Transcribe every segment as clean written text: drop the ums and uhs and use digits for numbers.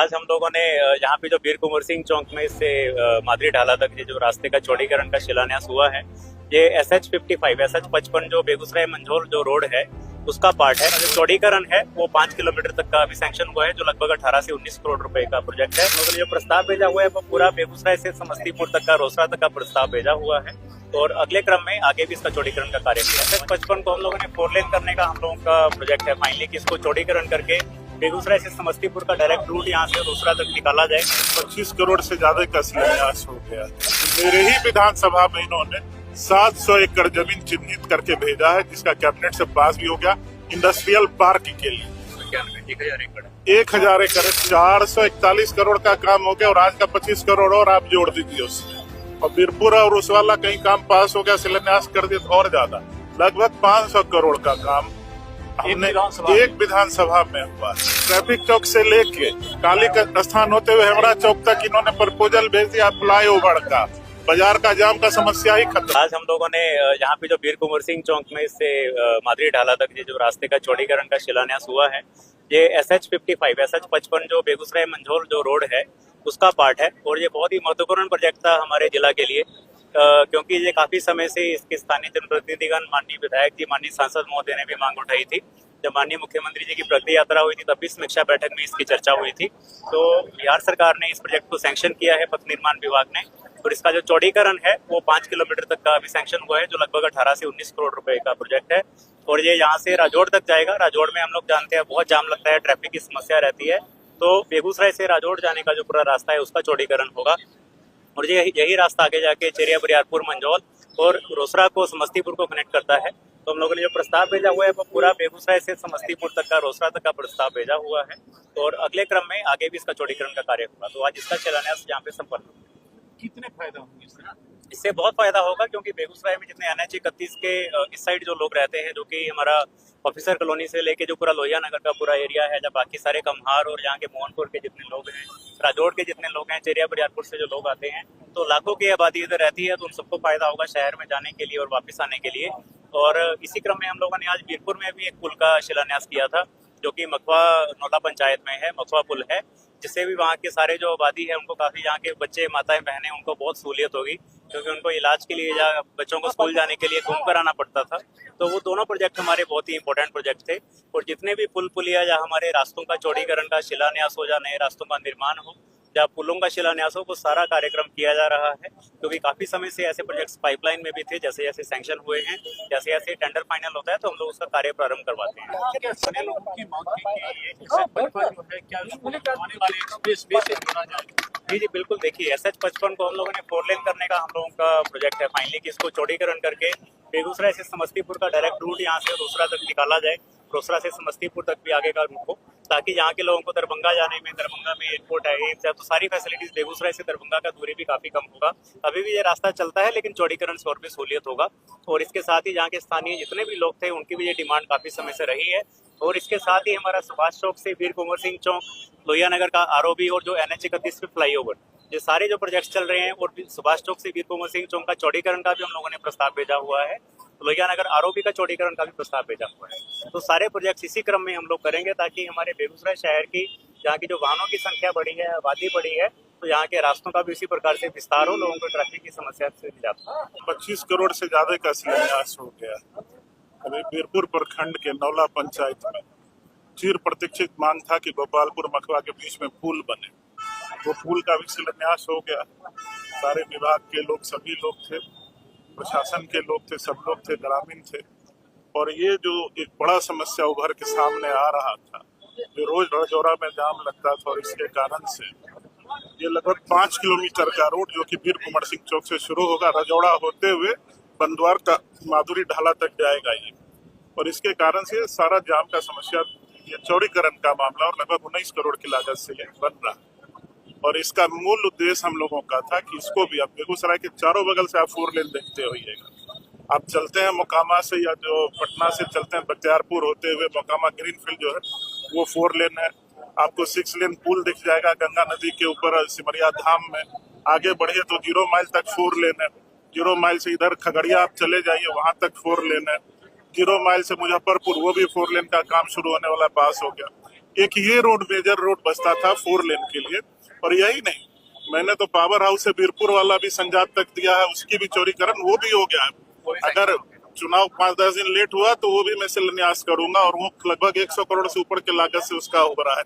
आज हम लोगों ने यहाँ पे जो वीर कुंवर सिंह चौक में से मादरी ढाला तक ये जो रास्ते का चौड़ीकरण का शिलान्यास हुआ है, ये SH55 जो बेगूसराय मंझौल जो रोड है उसका पार्ट है। जो चौड़ीकरण है वो 5 किलोमीटर तक का अभी सैंक्शन हुआ है, जो लगभग 18 से 19 करोड़ रुपए का प्रोजेक्ट है। लोगों ने जो प्रस्ताव भेजा हुआ है वो पूरा बेगूसराय से समस्तीपुर तक का, रोसड़ा तक का प्रस्ताव भेजा हुआ है और अगले क्रम में आगे भी इसका चौड़ीकरण का कार्य किया। SH55 को हम लोगों ने 4 लेन करने का हम लोगों का प्रोजेक्ट है फाइनली, कि इसको चौड़ीकरण करके बेगूसराय से समस्तीपुर का डायरेक्ट रूट यहाँ से रोसड़ा तक निकाला जाए। 25 करोड़ से ज्यादा का शिलान्यास हो गया। मेरे ही विधानसभा में इन्होंने 700 एकड़ जमीन चिन्हित करके भेजा है, जिसका कैबिनेट से पास भी हो गया इंडस्ट्रियल पार्क के लिए। 1000 एकड़ 1000 एकड़ 441 करोड़ का काम हो गया और आज का 25 करोड़ और आप जोड़ दीजिए उसमें। और बीरपुर और उस वाला कहीं काम पास हो गया, शिलान्यास कर दिया तो और ज्यादा, लगभग 500 करोड़ का काम हमने एक विधानसभा में हुआ। ट्रैफिक चौक से लेके काली का स्थान होते हुए हेमरा चौक तक इन्होंने प्रपोजल भेज दिया फ्लाई ओवर का। बाजार का जाम का समस्या ही खत्म। आज हम लोगों ने यहाँ पे जो वीर कुंवर सिंह चौक में से मादरी ढाला तक ये जो रास्ते का चौड़ीकरण का शिलान्यास हुआ है, ये SH55 जो बेगूसराय मंझौल जो रोड है उसका पार्ट है और ये बहुत ही महत्वपूर्ण प्रोजेक्ट था हमारे जिला के लिए, क्योंकि ये काफी समय से इसके स्थानीय जनप्रतिनिधिगण, माननीय विधायक जी, माननीय सांसद महोदय ने भी मांग उठाई थी। जब माननीय मुख्यमंत्री जी की प्रगति यात्रा हुई थी तब भी समीक्षा बैठक में इसकी चर्चा हुई थी। तो बिहार सरकार ने इस प्रोजेक्ट को सैंक्शन किया है, पथ निर्माण विभाग ने, और इसका जो चौड़ीकरण है वो 5 किलोमीटर तक का अभी सैंक्शन हुआ है, जो लगभग 18 से 19 करोड़ रुपए का प्रोजेक्ट है। और ये यहाँ से राजौड़ तक जाएगा। राजौड़ में हम लोग जानते हैं बहुत जाम लगता है, ट्रैफिक की समस्या रहती है, तो बेगूसराय से राजौड़ जाने का जो पूरा रास्ता है उसका चौड़ीकरण होगा। और यही रास्ता आगे जाके चेरिया बरियारपुर, मंझौल और रोसड़ा को, समस्तीपुर को कनेक्ट करता है। तो हम लोगों ने जो प्रस्ताव भेजा हुआ है वो पूरा बेगूसराय से समस्तीपुर तक का, रोसड़ा तक का प्रस्ताव भेजा हुआ है और अगले क्रम में आगे भी इसका चौड़ीकरण का कार्य होगा। तो आज इसका शिलान्यास यहाँ पे संपन्न हुआ। कितने फायदा होंगे इससे बहुत फायदा होगा, क्योंकि बेगूसराय में जितने NH31 के इस साइड जो लोग रहते हैं, जो कि हमारा ऑफिसर कॉलोनी से लेके जो पूरा लोहिया नगर का पूरा एरिया है, जब बाकी सारे कम्हार और यहाँ के मोहनपुर के जितने लोग हैं, राजौड़ के जितने लोग हैं, चेरिया बरियारपुर से जो लोग आते हैं, तो लाखों की आबादी इधर रहती है, तो उन सबको फायदा होगा शहर में जाने के लिए और वापस आने के लिए। और इसी क्रम में हम लोगों ने आज बीरपुर में भी एक पुल का शिलान्यास किया था, जो कि मखवा नौला पंचायत में है, मखवा पुल है, जिससे भी वहाँ के सारे जो आबादी है उनको काफी, यहाँ के बच्चे, माताएं, बहनें, उनको बहुत सहूलियत होगी, क्योंकि उनको इलाज के लिए या बच्चों को स्कूल जाने के लिए घूम कर आना पड़ता था। तो वो दोनों प्रोजेक्ट हमारे बहुत ही इंपॉर्टेंट प्रोजेक्ट थे। और जितने भी पुल पुलिया या हमारे रास्तों का चौड़ीकरण का शिलान्यास हो, या नए रास्तों का निर्माण हो, या पुलों का शिलान्यास हो, वो सारा कार्यक्रम किया जा रहा है, क्योंकि काफी समय से ऐसे प्रोजेक्ट्स पाइपलाइन में भी थे। जैसे जैसे सैंक्शन हुए हैं, जैसे जैसे टेंडर फाइनल होता है तो हम लोग उसका कार्य प्रारंभ करवाते हैं। क्या स्थानीय लोगों की मांग थी कि ये SH55 जो है क्या उसको आने वाले एक्सप्रेस वे से जोड़ा जाए? जी बिल्कुल। देखिए, SH55 को हम लोगों ने 4 लेन करने का हम लोगों का प्रोजेक्ट है फाइनली, कि इसको चौड़ीकरण करके बेगूसराय से समस्तीपुर का डायरेक्ट रूट यहाँ से रोसड़ा तक निकाला जाए, रोसड़ा से समस्तीपुर तक भी आगे का रूट हो, ताकि यहाँ के लोगों को दरभंगा जाने में, दरभंगा में एयरपोर्ट है, तो सारी फैसिलिटीज, बेगूसराय से दरभंगा का दूरी भी काफी कम होगा। अभी भी ये रास्ता चलता है, लेकिन चौड़ीकरण से और भी सहूलियत होगा। और इसके साथ ही यहाँ के स्थानीय जितने भी लोग थे उनकी भी ये डिमांड काफी समय से रही है। और इसके साथ ही हमारा सुभाष चौक से वीर कुंवर सिंह चौक, लोहिया नगर का ROB और जो NH31 पे फ्लाईओवर, ये सारे जो प्रोजेक्ट्स चल रहे हैं, और सुभाष चौक से वीर कुंवर सिंह चौक का चौड़ीकरण का भी हम लोगों ने प्रस्ताव भेजा हुआ है, लोहिया नगर ROB का चौड़ीकरण का भी प्रस्ताव भेजा हुआ है। तो सारे प्रोजेक्ट्स इसी क्रम में हम लोग करेंगे, ताकि हमारे बेगूसराय शहर की, यहाँ की जो वाहनों की संख्या बढ़ी है, आबादी बढ़ी है, तो यहाँ के रास्तों का भी इसी प्रकार से विस्तार हो, लोगों को ट्रैफिक की समस्या से निजात हो। 25 करोड़ से ज्यादा का शिलान्यास हो गया। अभी बीरपुर प्रखंड के नौला पंचायत में चिर प्रतीक्षित मांग था कि गोपालपुर मखवा के बीच में पुल बने, वो पुल का भी शिलान्यास हो गया। सारे विभाग के लोग, सभी लोग थे, प्रशासन के लोग थे, सब लोग थे, ग्रामीण थे। और ये जो एक बड़ा समस्या उभर के सामने आ रहा था, जो रोज रजौरा में जाम लगता था, और इसके कारण से ये लगभग 5 किलोमीटर का रोड, जो कि वीर कुंवर सिंह चौक से शुरू होगा, रजौड़ा होते हुए बंदवार का माधुरी ढाला तक जाएगा ये। और इसके कारण से सारा जाम का समस्या, ये चौड़ीकरण का मामला, और लगभग 19 करोड़ की लागत से ये बन रहा। और इसका मूल उद्देश्य हम लोगों का था कि इसको भी, अब बेगूसराय के चारों बगल से आप 4 लेन देखते होइएगा। आप चलते हैं मोकामा से, या जो पटना से चलते हैं बख्तियारपुर होते हुए, मोकामा ग्रीनफील्ड जो है वो 4 लेन है। आपको 6 लेन पुल दिख जाएगा गंगा नदी के ऊपर सिमरिया धाम में। आगे बढ़िए तो 0 माइल तक 4 लेन है। 0 माइल से इधर खगड़िया आप चले जाइए, वहां तक 4 लेन है। 0 माइल से मुजफ्फरपुर, वो भी 4 लेन का काम शुरू होने वाला, पास हो गया। एक ये रोड मेजर रोड बचता था 4 लेन के लिए। और यही नहीं, मैंने तो पावर हाउस से बीरपुर वाला भी संजात तक दिया है, उसकी भी चौड़ीकरण वो भी हो गया है। अगर चुनाव 5-10 दिन लेट हुआ तो वो भी मैं शिलान्यास करूंगा, और वो लगभग 100 करोड़ से ऊपर के लागत से उसका हो रहा है।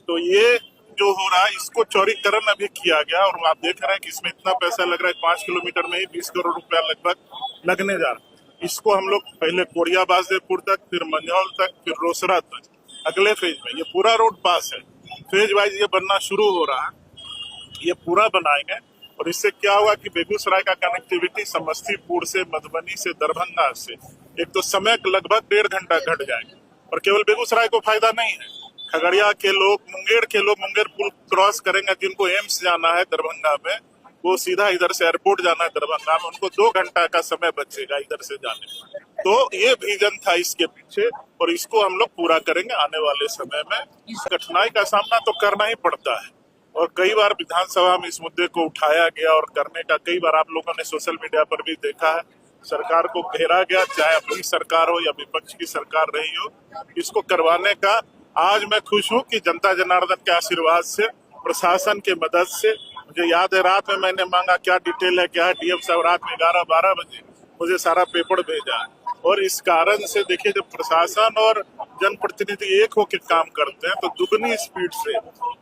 तो ये जो हो रहा है इसको चौड़ीकरण अभी किया गया, और आप देख रहे हैं कि इसमें इतना पैसा लग रहा है, 5 किलोमीटर में ही 20 करोड़ रुपया लगभग लगने जा रहा है। इसको हम लोग पहले कोरिया बासदेवपुर तक, फिर मंझौल तक, फिर रोसड़ा तक, अगले फेज में ये पूरा रोड पास है, फेज वाइज ये बनना शुरू हो रहा है, ये पूरा बनाएंगे। और इससे क्या हुआ कि बेगूसराय का कनेक्टिविटी समस्तीपुर से, मधुबनी से, दरभंगा से एक तो समय लगभग 1.5 घंटा घट जाएगा। और केवल बेगूसराय को फायदा नहीं है, खगड़िया के लोग, मुंगेर पुल क्रॉस करेंगे, जिनको एम्स जाना है दरभंगा में, वो सीधा इधर से एयरपोर्ट जाना है दरभंगा में, उनको 2 घंटा का समय बचेगा इधर से जाने में। तो ये विजन था इसके पीछे, और इसको हम लोग पूरा करेंगे आने वाले समय में। इस कठिनाई का सामना तो करना ही पड़ता है, और कई बार विधानसभा में इस मुद्दे को उठाया गया, और करने का कई बार आप लोगों ने सोशल मीडिया पर भी देखा है, सरकार को घेरा गया, चाहे अपनी सरकार हो या विपक्ष की सरकार रही हो, इसको करवाने का। आज मैं खुश हूं कि जनता जनार्दन के आशीर्वाद से, प्रशासन के मदद से, मुझे याद है रात में मैंने मांगा क्या डिटेल है क्या है, डीएम साहब रात में 11-12 बजे मुझे सारा पेपर भेजा है। और इस कारण से देखिए, जब प्रशासन और जनप्रतिनिधि एक होकर काम करते हैं तो दुगनी स्पीड से,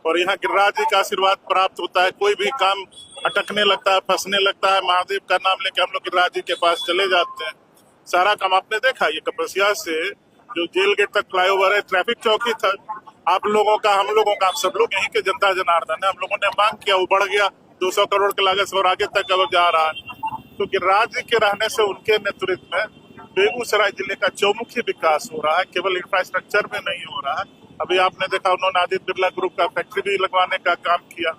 और यहाँ गिरिराज जी का आशीर्वाद प्राप्त होता है। कोई भी काम अटकने लगता है, फंसने लगता है, महादेव का नाम लेके हम लोग गिरिराज जी के पास चले जाते हैं। सारा काम आपने देखा, ये कपसिया से जो जेल गेट तक फ्लाईओवर है, ट्रैफिक चौकी था, आप लोगों का, हम लोगों का, आप सब लोग यहीं के जनता जनार्दन है, हम लोगों ने मांग किया, वो बढ़ गया 200 करोड़ की लागत से और आगे तक अब जा रहा है। तो गिरिराज जी के रहने से, उनके नेतृत्व में बेगूसराय जिले का चौमुखी विकास हो रहा है, केवल इंफ्रास्ट्रक्चर में नहीं हो रहा है। अभी आपने देखा उन्होंने आदित्य बिरला ग्रुप का फैक्ट्री भी लगवाने का काम किया।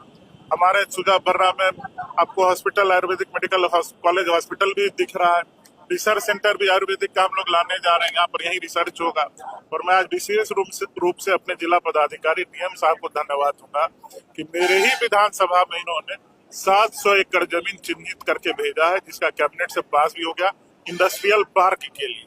हमारे सुजा बर्रा में आपको hospital, Ayurvedic medical college hospital भी दिख रहा है, रिसर्च सेंटर भी आयुर्वेदिक का हम लोग लाने जा रहे हैं, यहाँ पर यही रिसर्च होगा। और मैं आज विशेष रूप से अपने जिला पदाधिकारी डीएम साहब को धन्यवाद दूंगा कि मेरे ही विधानसभा में इन्होंने 700 एकड़ जमीन चिन्हित करके भेजा है, जिसका कैबिनेट से पास भी हो गया इंडस्ट्रियल पार्क के लिए।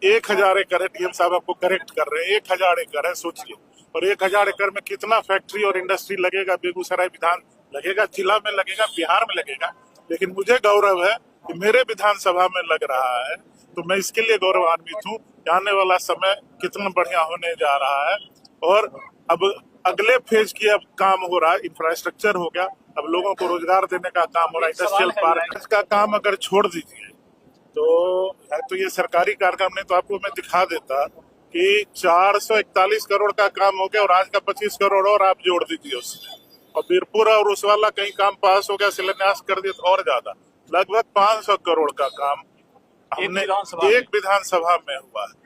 1000 एकड़ है, डीएम साहब आपको करेक्ट कर रहे हैं, 1000 एकड़ है, सोचिए। और 1000 एकड़ में कितना फैक्ट्री और इंडस्ट्री लगेगा, बेगूसराय विधान लगेगा, जिला में लगेगा, बिहार में लगेगा। लेकिन मुझे गौरव है कि मेरे विधानसभा में लग रहा है, तो मैं इसके लिए गौरवान्वित हूँ। आने वाला समय कितना बढ़िया होने जा रहा है। और अब अगले फेज की अब काम हो रहा है, इंफ्रास्ट्रक्चर हो गया, अब लोगों को रोजगार देने का काम हो रहा है, इंडस्ट्रियल पार्क का काम अगर छोड़ दीजिए तो ये सरकारी कार्यक्रम नहीं, तो आपको मैं दिखा देता कि 441 करोड़ का काम हो गया, और आज का 25 करोड़ और आप जोड़ दीजिए उसमें, और बीरपुर और उस वाला कहीं काम पास हो गया, शिलान्यास कर दिया तो और ज्यादा, लगभग 500 करोड़ का काम हमने एक विधानसभा में हुआ है।